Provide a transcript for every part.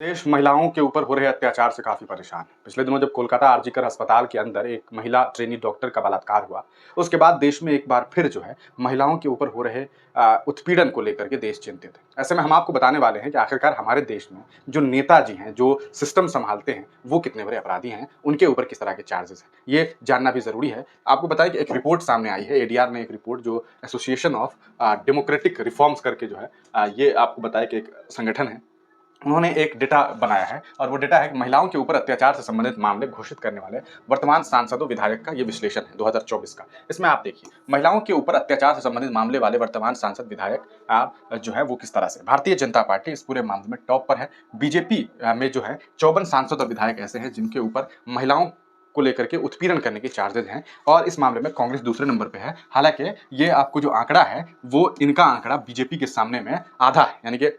देश महिलाओं के ऊपर हो रहे अत्याचार से काफ़ी परेशान है। पिछले दिनों जब कोलकाता आरजीकर अस्पताल के अंदर एक महिला ट्रेनी डॉक्टर का बलात्कार हुआ, उसके बाद देश में एक बार फिर जो है महिलाओं के ऊपर हो रहे उत्पीड़न को लेकर के देश चिंतित है। ऐसे में हम आपको बताने वाले हैं कि आखिरकार हमारे देश में जो नेताजी हैं, जो सिस्टम सँभालते हैं, वो कितने बड़े अपराधी हैं, उनके ऊपर किस तरह के चार्जेज़ हैं। ये जानना भी ज़रूरी है। आपको बताएँ कि एक रिपोर्ट सामने आई है, एडीआर ने एक रिपोर्ट जो एसोसिएशन ऑफ डेमोक्रेटिक रिफॉर्म्स करके जो है ये आपको बताया कि एक संगठन है। उन्होंने एक डेटा बनाया है और वो डेटा है कि महिलाओं के ऊपर अत्याचार से संबंधित मामले घोषित करने वाले वर्तमान सांसदों विधायक का ये विश्लेषण है 2024 का। इसमें आप देखिए महिलाओं के ऊपर अत्याचार से संबंधित मामले वाले वर्तमान सांसद विधायक जो है वो किस तरह से भारतीय जनता पार्टी इस पूरे मामले में टॉप पर है। बीजेपी में जो है 54 सांसद और विधायक ऐसे हैं जिनके ऊपर महिलाओं को लेकर के उत्पीड़न करने के चार्जेज हैं और इस मामले में कांग्रेस दूसरे नंबर पे है। हालांकि ये आपको जो आंकड़ा है वो इनका आंकड़ा बीजेपी के सामने में आधा है, यानी कि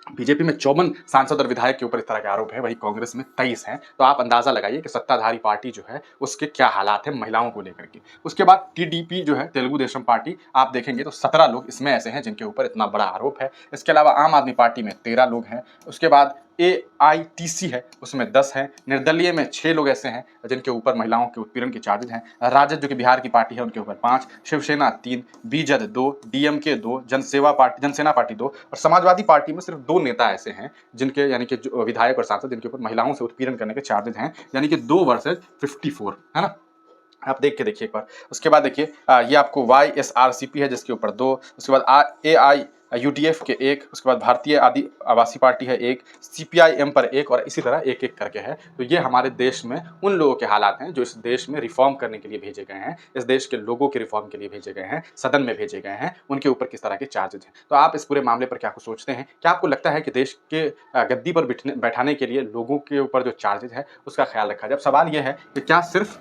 बीजेपी में 54 सांसद और विधायक के ऊपर इस तरह के आरोप है, वहीं कांग्रेस में 23 हैं। तो आप अंदाजा लगाइए कि सत्ताधारी पार्टी जो है उसके क्या हालात हैं महिलाओं को लेकर के। उसके बाद टीडीपी जो है तेलुगु देशम पार्टी, आप देखेंगे तो 17 लोग इसमें ऐसे हैं जिनके ऊपर इतना बड़ा आरोप है। इसके अलावा आम आदमी पार्टी में 13 लोग हैं। उसके बाद एआईटीसी है उसमें 10 हैं। निर्दलीय में 6 लोग ऐसे हैं जिनके ऊपर महिलाओं के उत्पीड़न के चार्जेज हैं। राजद जो कि बिहार की पार्टी है उनके ऊपर 5, शिवसेना 3, बीजद 2, डीएमके 2, जनसेना पार्टी 2 और समाजवादी पार्टी में सिर्फ 2 नेता ऐसे हैं जिनके यानी कि जो विधायक और सांसद जिनके ऊपर महिलाओं से उत्पीड़न करने के चार्जेज हैं, यानी कि 2 वर्सेस 54, है ना। आप देख के देखिए एक बार। उसके बाद देखिए ये आपको वाईएसआरसीपी है जिसके ऊपर 2, उसके बाद एआईयूडीएफ के 1, उसके बाद भारतीय आदि आवासी पार्टी है 1, सीपीआईएम पर 1 और इसी तरह एक-एक करके है। तो ये हमारे देश में उन लोगों के हालात हैं जो इस देश में रिफॉर्म करने के लिए भेजे गए हैं, इस देश के लोगों के रिफॉर्म के लिए भेजे गए हैं, सदन में भेजे गए हैं, उनके ऊपर किस तरह के चार्जेज हैं। तो आप इस पूरे मामले पर क्या कुछ सोचते हैं? क्या आपको लगता है कि देश के गद्दी पर बैठाने के लिए लोगों के ऊपर जो चार्जेज है उसका ख्याल रखा जाए? अब सवाल ये है कि क्या सिर्फ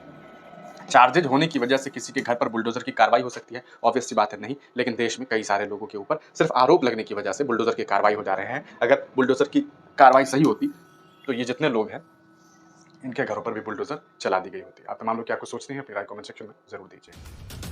चार्जेज होने की वजह से किसी के घर पर बुलडोजर की कार्रवाई हो सकती है? ऑब्वियस सी बात है नहीं, लेकिन देश में कई सारे लोगों के ऊपर सिर्फ आरोप लगने की वजह से बुलडोजर की कार्रवाई हो जा रहे हैं। अगर बुलडोजर की कार्रवाई सही होती तो ये जितने लोग हैं इनके घरों पर भी बुलडोजर चला दी गई होती। आप तमाम लोग क्या कुछ सोचते हैं? अपनी राय कमेंट सेक्शन में जरूर दीजिए।